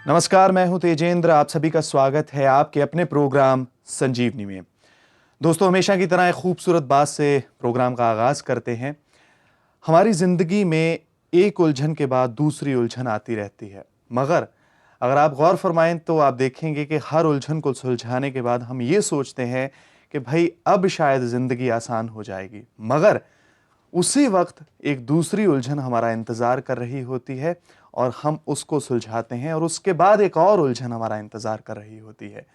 नमस्कार, मैं हूं तेजेंद्र। आप सभी का स्वागत है आपके अपने प्रोग्राम संजीवनी में। दोस्तों, हमेशा की तरह एक खूबसूरत बात से प्रोग्राम का आगाज करते हैं। हमारी जिंदगी में एक उलझन के बाद दूसरी उलझन आती रहती है, मगर अगर आप गौर फरमाएं तो आप देखेंगे कि हर उलझन को सुलझाने के बाद हम ये सोचते हैं कि भाई अब शायद जिंदगी आसान हो जाएगी, मगर उसी वक्त एक दूसरी उलझन हमारा इंतजार कर रही होती है और हम उसको सुलझाते हैं और उसके बाद एक और उलझन हमारा इंतजार कर रही होती है।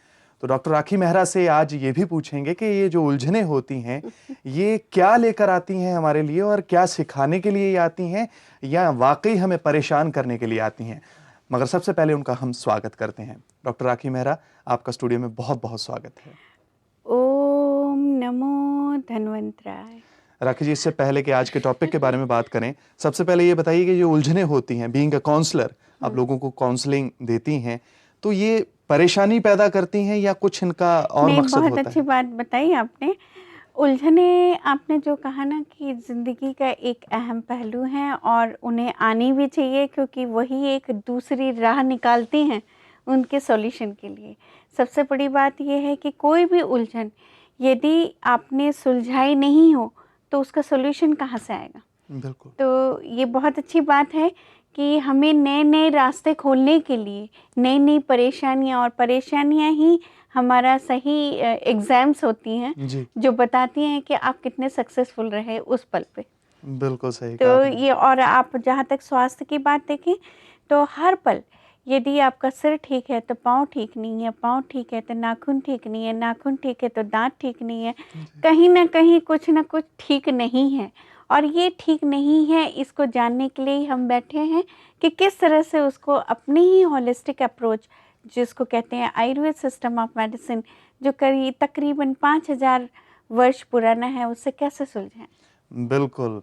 तो डॉक्टर राखी मेहरा से आज ये भी पूछेंगे कि ये जो उलझनें होती हैं ये क्या लेकर आती हैं हमारे लिए और क्या सिखाने के लिए आती हैं या वाकई हमें परेशान करने के लिए आती हैं। मगर सबसे पहले उनका हम स्वागत करते हैं। डॉक्टर राखी मेहरा, आपका स्टूडियो में बहुत बहुत स्वागत है। ओम नमो धन्वंतराय। राखी जी, इससे पहले कि आज के टॉपिक के बारे में बात करें, सबसे पहले ये बताइए कि जो उलझनें होती हैं, बीइंग अ काउंसलर, आप लोगों को काउंसलिंग देती हैं, तो ये परेशानी पैदा करती हैं या कुछ इनका और नहीं, मकसद बहुत होता अच्छी है? बात बताई आपने। उलझने आपने जो कहा ना कि ज़िंदगी का एक अहम पहलू है और उन्हें आनी भी चाहिए, क्योंकि वही एक दूसरी राह निकालती हैं उनके सॉल्यूशन के लिए। सबसे बड़ी बात ये है कि कोई भी उलझन यदि आपने सुलझाई नहीं हो तो उसका सॉल्यूशन कहाँ से आएगा। बिल्कुल। तो ये बहुत अच्छी बात है कि हमें नए-नए रास्ते खोलने के लिए नई-नई परेशानियाँ ही हमारा सही एग्ज़ाम्स होती हैं, जी, जो बताती हैं कि आप कितने सक्सेसफुल रहे उस पल पे। बिल्कुल सही कहा तो आपने। ये, और आप जहाँ तक स्वास्थ्य की बात देखें तो हर पल यदि आपका सिर ठीक है तो पाँव ठीक नहीं है, पाँव ठीक है तो नाखून ठीक नहीं है, नाखून ठीक है तो दाँत ठीक नहीं है। जी, कहीं न कहीं कुछ न कुछ ठीक नहीं है, और ये ठीक नहीं है इसको जानने के लिए ही हम बैठे हैं कि किस तरह से उसको अपनी ही होलिस्टिक अप्रोच, जिसको कहते हैं आयुर्वेद सिस्टम ऑफ मेडिसिन, जो तकरीबन 5000 वर्ष पुराना है, उससे कैसे सुलझाएँ। बिल्कुल।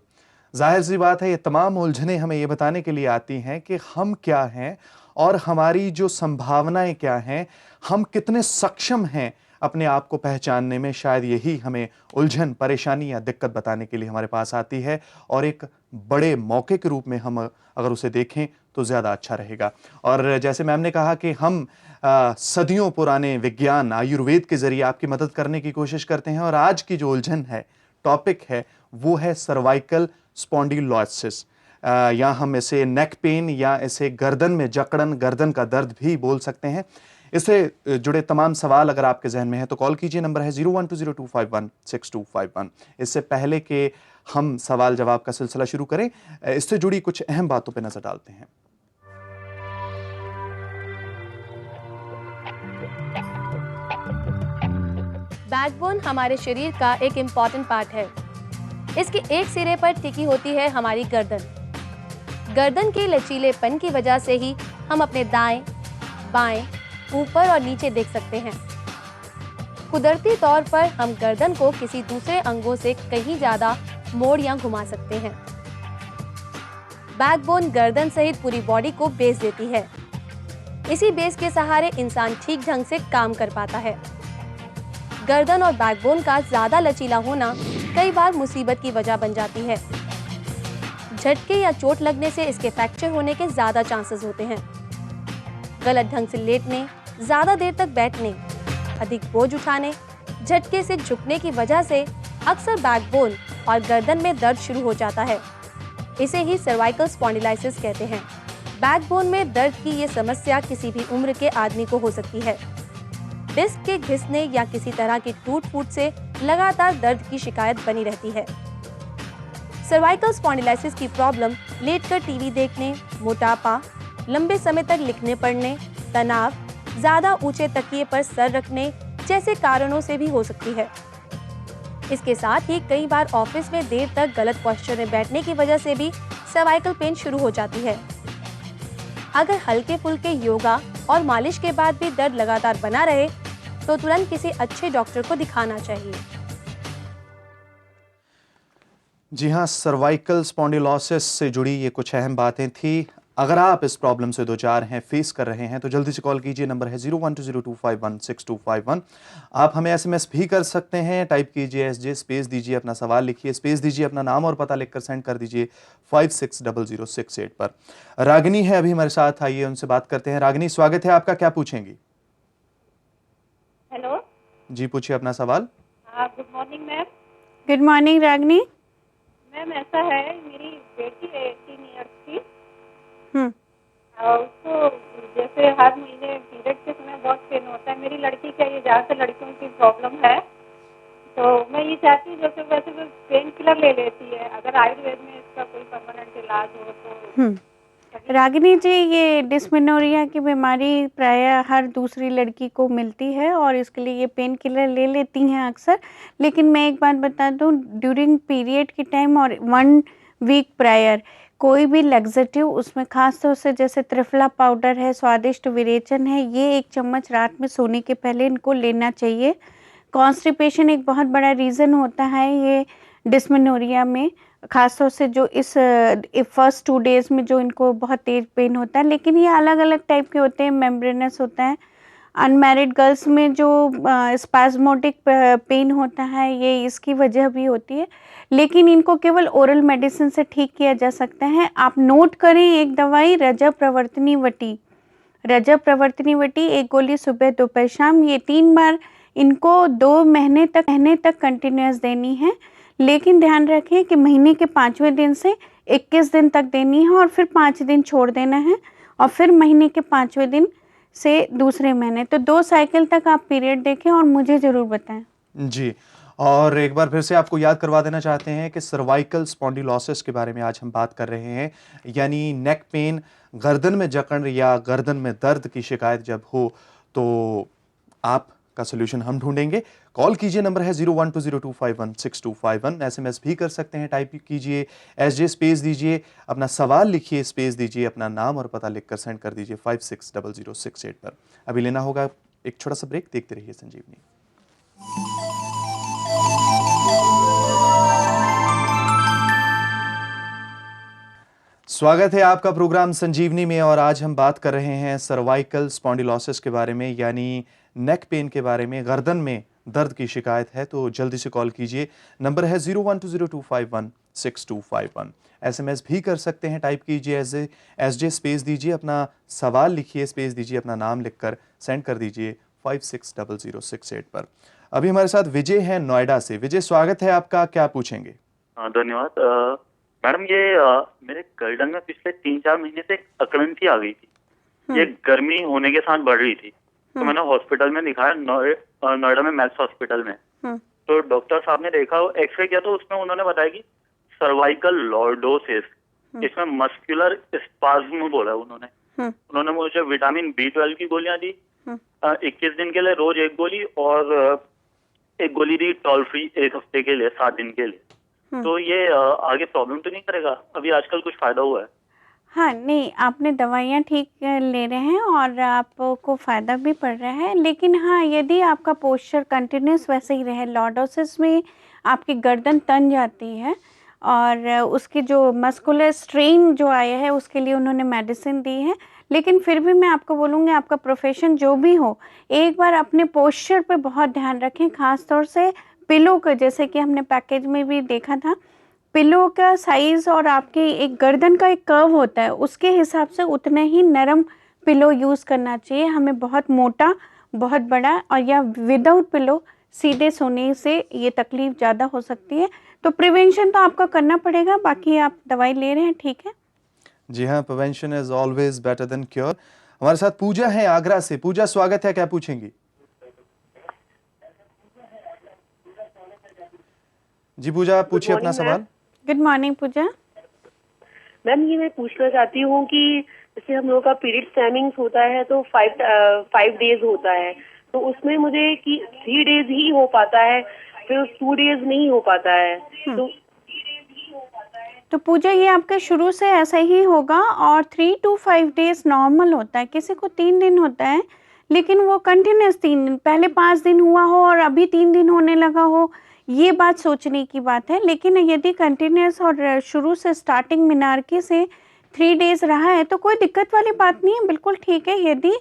ज़ाहिर-सी बात है, ये तमाम उलझनें हमें ये बताने के लिए आती हैं कि हम क्या हैं और हमारी जो संभावनाएँ क्या हैं, हम कितने सक्षम हैं अपने आप को पहचानने में। शायद यही हमें उलझन, परेशानी या दिक्कत बताने के लिए हमारे पास आती है और एक बड़े मौके के रूप में हम अगर उसे देखें तो ज़्यादा अच्छा रहेगा। और जैसे मैम ने कहा कि हम सदियों पुराने विज्ञान, आयुर्वेद के ज़रिए आपकी मदद करने की कोशिश करते हैं और आज की जो उलझन है, टॉपिक है, वो है सर्वाइकल स्पॉन्डिलोसिस, या हम इसे नेक पेन या इसे गर्दन में जकड़न, गर्दन का दर्द भी बोल सकते हैं। इससे जुड़े तमाम सवाल अगर आपके जहन में है तो कॉल कीजिए, नंबर है 0120251621। इससे पहले कि हम सवाल जवाब का सिलसिला शुरू करें, इससे जुड़ी कुछ अहम बातों पर नजर डालते हैं। बैकबोन हमारे शरीर का एक इम्पॉर्टेंट पार्ट है। इसके एक सिरे पर टिकी होती है हमारी गर्दन। गर्दन के लचीलेपन की वजह से ही हम अपने दाएं, बाएं, ऊपर और नीचे देख सकते हैं। कुदरती तौर पर हम गर्दन को किसी दूसरे अंगों से कहीं ज्यादा मोड़ या घुमा सकते हैं। बैकबोन गर्दन सहित पूरी बॉडी को बेस देती है। इसी बेस के सहारे इंसान ठीक ढंग से काम कर पाता है। गर्दन और बैकबोन का ज्यादा लचीला होना कई बार मुसीबत की वजह बन जाती है। झटके या चोट लगने से इसके फ्रैक्चर होने के ज्यादा चांसेस होते हैं। गलत ढंग से लेटने, ज्यादा देर तक बैठने, अधिक बोझ उठाने, झटके से झुकने की वजह से अक्सर बैकबोन और गर्दन में दर्द शुरू हो जाता है। इसे ही सर्वाइकल स्पॉन्डिलाइसिस कहते हैं। बैकबोन में दर्द की ये समस्या किसी भी उम्र के आदमी को हो सकती है। डिस्क के घिसने या किसी तरह की टूट फूट से लगातार दर्द की शिकायत बनी रहती है। सर्वाइकल स्पॉन्डिलाइसिस की प्रॉब्लम लेटकर टीवी देखने, मोटापा, लंबे समय तक लिखने पढ़ने, तनाव, ज्यादा ऊंचे तकिए पर सर रखने जैसे कारणों से भी हो सकती है। इसके साथ ही कई बार ऑफिस में देर तक गलत पोस्चर में बैठने की वजह से भी सर्वाइकल पेन शुरू हो जाती है। अगर हल्के फुल्के योगा और मालिश के बाद भी दर्द लगातार बना रहे तो तुरंत किसी अच्छे डॉक्टर को दिखाना चाहिए। जी हाँ, सर्वाइकल स्पॉन्डिलोसिस से जुड़ी ये कुछ अहम बातें थी। अगर आप इस प्रॉब्लम से दो चार हैं, फेस कर रहे हैं, तो जल्दी से कॉल कीजिए। नंबर है 0120251621। आप हमें एसएमएस भी कर सकते हैं। टाइप कीजिए एसजे, स्पेस दीजिए, अपना सवाल लिखिए, स्पेस दीजिए, अपना नाम और पता लिखकर सेंड कर दीजिए 560068 पर। रागिनी है अभी हमारे साथ, आइए उनसे बात करते हैं। रागिनी, स्वागत है आपका, क्या पूछेंगी? हेलो जी पूछिए अपना सवाल। Good morning ma'am. Good morning Ragini. Ma'am ऐसा है, मेरी बेटी है 18 ईयर्स की हम्म और उसको जैसे हर महीने पीरियड के समय बहुत पेन होता है। मेरी लड़की का ये ज़्यादातर लड़कियों की प्रॉब्लम है, तो मैं ये चाहती हूँ जैसे वैसे वो पेन किलर ले लेती है, अगर आयुर्वेद में इसका कोई परमानेंट इलाज हो तो। रागिनी जी, ये डिस्मेनोरिया की बीमारी प्रायः हर दूसरी लड़की को मिलती है और इसके लिए ये पेन किलर ले लेती हैं अक्सर। लेकिन मैं एक बात बता दूं, ड्यूरिंग पीरियड के टाइम और 1 वीक प्रायर कोई भी लग्जेटिव, उसमें खास तौर से जैसे त्रिफला पाउडर है, स्वादिष्ट विरेचन है, ये 1 चम्मच रात में सोने के पहले इनको लेना चाहिए। कॉन्स्टिपेशन एक बहुत बड़ा रीज़न होता है ये डिस्मेनोरिया में, खासतौर से जो इस फर्स्ट 2 डेज़ में जो इनको बहुत तेज पेन होता है। लेकिन ये अलग अलग टाइप के होते हैं, मेम्ब्रेनस होता है। अनमैरिड गर्ल्स में जो स्पाज्मोटिक पेन होता है, ये इसकी वजह भी होती है, लेकिन इनको केवल ओरल मेडिसिन से ठीक किया जा सकता है। आप नोट करें एक दवाई, रजब प्रवर्तनी वटी। रजब प्रवर्तनी वटी 1 गोली सुबह दोपहर शाम, ये 3 बार इनको 2 महीने तक कंटिन्यूस देनी है। लेकिन ध्यान रखें कि महीने के 5वें दिन से 21 दिन तक देनी है और फिर 5 दिन छोड़ देना है और फिर महीने के 5वें दिन से दूसरे महीने। तो 2 साइकिल तक आप पीरियड देखें और मुझे ज़रूर बताएं। जी, और एक बार फिर से आपको याद करवा देना चाहते हैं कि सर्वाइकल स्पॉन्डिलोसिस के बारे में आज हम बात कर रहे हैं, यानी नेक पेन, गर्दन में जकड़ या गर्दन में दर्द की शिकायत जब हो तो आपका सोल्यूशन हम ढूंढेंगे। कॉल कीजिए, नंबर है 0120251621। एसएमएस भी कर सकते हैं, टाइप कीजिए एसजे, स्पेस दीजिए, अपना सवाल लिखिए, स्पेस दीजिए, अपना नाम और पता लिखकर सेंड कर दीजिए 560068 पर। अभी लेना होगा एक छोटा सा ब्रेक, देखते रहिए संजीवनी। स्वागत है आपका प्रोग्राम संजीवनी में, और आज हम बात कर रहे हैं सर्वाइकल स्पॉन्डिलोसिस के बारे में, यानी नेक पेन के बारे में। गर्दन में दर्द की शिकायत है तो जल्दी से कॉल कीजिए। नंबर है 0120251621। एसएमएस भी कर सकते हैं, टाइप कीजिए एसजे, स्पेस दीजिए, अपना सवाल लिखिए, स्पेस दीजिए, अपना नाम लिखकर सेंड कर दीजिए 560068 पर। अभी हमारे साथ विजय है नोएडा से। विजय, स्वागत है आपका, क्या पूछेंगे? धन्यवाद। मैडम, ये मेरे गर्दन में पिछले 3-4 महीने से एक अकड़न सी आ गई थी। ये गर्मी होने के साथ बढ़ रही थी, तो मैंने हॉस्पिटल में दिखाया, नोएडा में मैक्स हॉस्पिटल में। तो डॉक्टर साहब ने देखा, एक्सरे किया, तो उसमें उन्होंने बताया कि सर्वाइकल लॉर्डोसिस, इसमें मस्कुलर स्पाज्म बोला उन्होंने मुझे विटामिन B12 की गोलियां दी, 21 दिन के लिए रोज 1 गोली, और 1 गोली दी टोल फ्री 1 हफ्ते के लिए, 7 दिन के लिए। तो ये आगे प्रॉब्लम तो नहीं करेगा? अभी आजकल कुछ फायदा हुआ है? हाँ, नहीं, आपने दवाइयाँ ठीक ले रहे हैं और आपको फ़ायदा भी पड़ रहा है। लेकिन हाँ, यदि आपका पोस्चर कंटिन्यूस वैसे ही रहे, लॉर्डोसिस में आपकी गर्दन तन जाती है और उसकी जो मस्कुलर स्ट्रेन जो आया है उसके लिए उन्होंने मेडिसिन दी है। लेकिन फिर भी मैं आपको बोलूँगी, आपका प्रोफेशन जो भी हो, एक बार अपने पोस्चर पे बहुत ध्यान रखें, ख़ास तौर से पिलो का, जैसे कि हमने पैकेज में भी देखा था, पिलो का साइज़ और आपके एक गर्दन का एक कर्व होता है, उसके हिसाब से उतना ही नरम पिलो यूज़ करना चाहिए। हमें बहुत मोटा, बहुत बड़ा और या विदाउट पिलो सीधे सोने से ये तकलीफ़ ज़्यादा हो सकती है। तो प्रिवेंशन तो आपका करना पड़ेगा, बाकी आप दवाई ले रहे हैं, ठीक है? जी हाँ, prevention is always better than cure. हमारे साथ पूजा है आगरा से। पूजा, स्वागत है, क्या पूछेंगी? जी पूजा, आप पूछिए अपना सवाल। गुड मॉर्निंग पूजा। मैम, ये मैं पूछना चाहती हूँ कि जैसे हम लोगों का पीरियड टाइमिंग्स होता है तो 5 डेज होता है, तो उसमें मुझे कि 3 डेज ही हो पाता है, फिर 2 डेज नहीं हो पाता है। तो पूजा, ये आपके शुरू से ऐसा ही होगा और 3 to 5 डेज नॉर्मल होता है। किसी को 3 दिन होता है, लेकिन वो कंटिन्यूस 3 दिन, पहले 5 दिन हुआ हो और अभी 3 दिन होने लगा हो, ये बात सोचने की बात है। लेकिन यदि कंटिन्यूस और शुरू से स्टार्टिंग मिनारकी से 3 डेज रहा है तो कोई दिक्कत वाली बात नहीं है, बिल्कुल ठीक है। यदि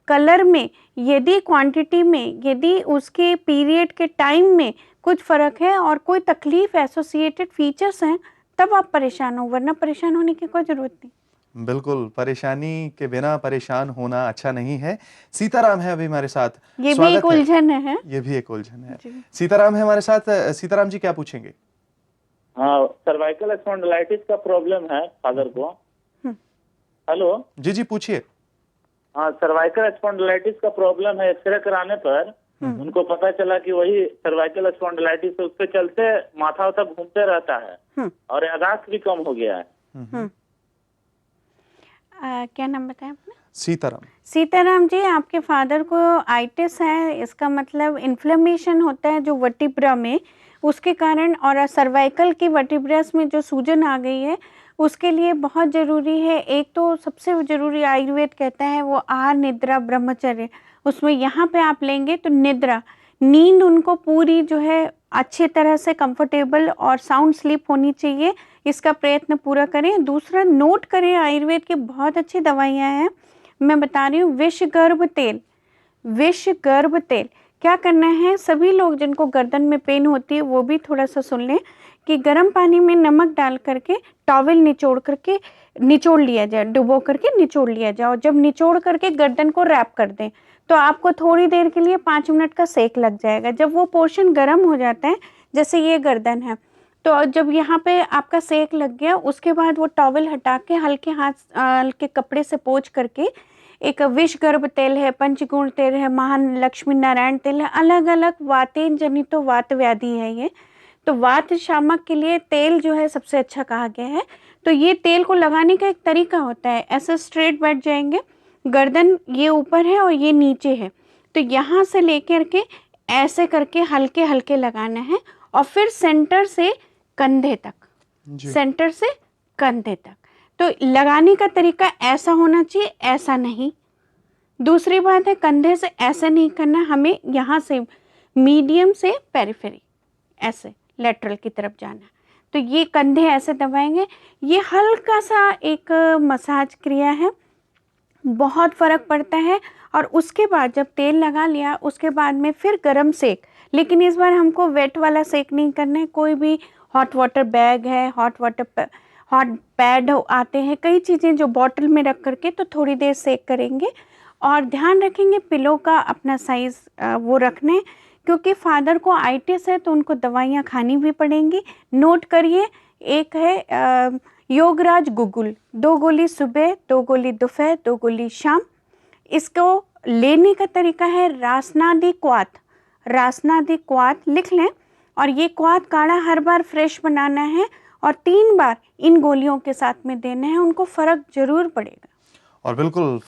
कलर में, यदि क्वांटिटी में, यदि उसके पीरियड के टाइम में कुछ फ़र्क है और कोई तकलीफ एसोसिएटेड फीचर्स हैं, तब आप परेशान हो, वरना परेशान होने की कोई ज़रूरत नहीं। बिल्कुल, परेशानी के बिना परेशान होना अच्छा नहीं है। सीताराम है अभी हमारे साथ, ये भी स्वागत एक है। उलझन है। ये भी एक उलझन है। जी। सीताराम है हमारे साथ। सीताराम जी क्या पूछेंगे? हाँ, सर्वाइकल स्पॉन्डिलाइटिस का प्रॉब्लम है फादर को। हेलो। जी जी पूछिए। हाँ, सर्वाइकल स्पॉन्डिलाइटिस का प्रॉब्लम है। एक्सरे कराने पर उनको पता चला कि वही सर्वाइकल स्पॉन्डिलाइटिस है। उसके चलते माथा वाथा घूमते रहता है और याददाश्त भी कम हो गया है। क्या नाम बताया आपने? सीताराम। सीताराम जी, आपके फादर को आइटिस है, इसका मतलब इन्फ्लेमेशन होता है जो वर्टिब्रा में, उसके कारण, और सर्वाइकल की वर्टिब्रस में जो सूजन आ गई है, उसके लिए बहुत ज़रूरी है। एक तो सबसे ज़रूरी आयुर्वेद कहता है वो आहार निद्रा ब्रह्मचर्य, उसमें यहाँ पे आप लेंगे तो निद्रा, नींद उनको पूरी जो है अच्छी तरह से कंफर्टेबल और साउंड स्लीप होनी चाहिए, इसका प्रयत्न पूरा करें। दूसरा, नोट करें, आयुर्वेद की बहुत अच्छी दवाइयाँ हैं, मैं बता रही हूँ। विषगर्भ तेल, विषगर्भ तेल क्या करना है, सभी लोग जिनको गर्दन में पेन होती है वो भी थोड़ा सा सुन लें कि गर्म पानी में नमक डाल करके टॉवल निचोड़ लिया जाए, डुबो करके निचोड़ लिया जाए, और जब निचोड़ करके गर्दन को रैप कर दें तो आपको थोड़ी देर के लिए 5 मिनट का सेक लग जाएगा। जब वो पोर्शन गर्म हो जाता है, जैसे ये गर्दन है, तो जब यहाँ पे आपका सेक लग गया, उसके बाद वो टॉवल हटा के हल्के कपड़े से पोंछ करके, एक विषगर्भ तेल है, पंचगुण तेल है, महान लक्ष्मी नारायण तेल है, अलग अलग वातेन जनितो वात व्याधि है ये, तो वात शामक के लिए तेल जो है सबसे अच्छा कहा गया है। तो ये तेल को लगाने का एक तरीका होता है, ऐसे स्ट्रेट बैठ जाएंगे, गर्दन ये ऊपर है और ये नीचे है, तो यहाँ से लेकर के ऐसे करके हल्के हल्के लगाना है, और फिर सेंटर से कंधे तक, सेंटर से कंधे तक। तो लगाने का तरीका ऐसा होना चाहिए, ऐसा नहीं। दूसरी बात है, कंधे से ऐसे नहीं करना, हमें यहाँ से मीडियम से पेरिफेरी ऐसे लेटरल की तरफ जाना। तो ये कंधे ऐसे दबाएंगे, ये हल्का सा एक मसाज क्रिया है, बहुत फ़र्क पड़ता है। और उसके बाद जब तेल लगा लिया, उसके बाद में फिर गरम सेक, लेकिन इस बार हमको वेट वाला सेक नहीं करना है। कोई भी हॉट वाटर बैग है, हॉट पैड आते हैं, कई चीज़ें जो बॉटल में रख करके, तो थोड़ी देर सेक करेंगे। और ध्यान रखेंगे पिलो का अपना साइज़ वो रखने, क्योंकि फादर को आइटिस है तो उनको दवाइयाँ खानी भी पड़ेंगी। नोट करिए, एक है योगराज गुगुल, 2 गोली सुबह, 2 गोली दोपहर, 2 गोली शाम। इसको लेने का तरीका है रासनादी क्वाथ लिख लें, और ये क्वाथ काढ़ा हर बार फ्रेश बनाना है और 3 बार इन गोलियों के साथ में देना है, उनको फ़र्क ज़रूर पड़ेगा। और बिल्कुल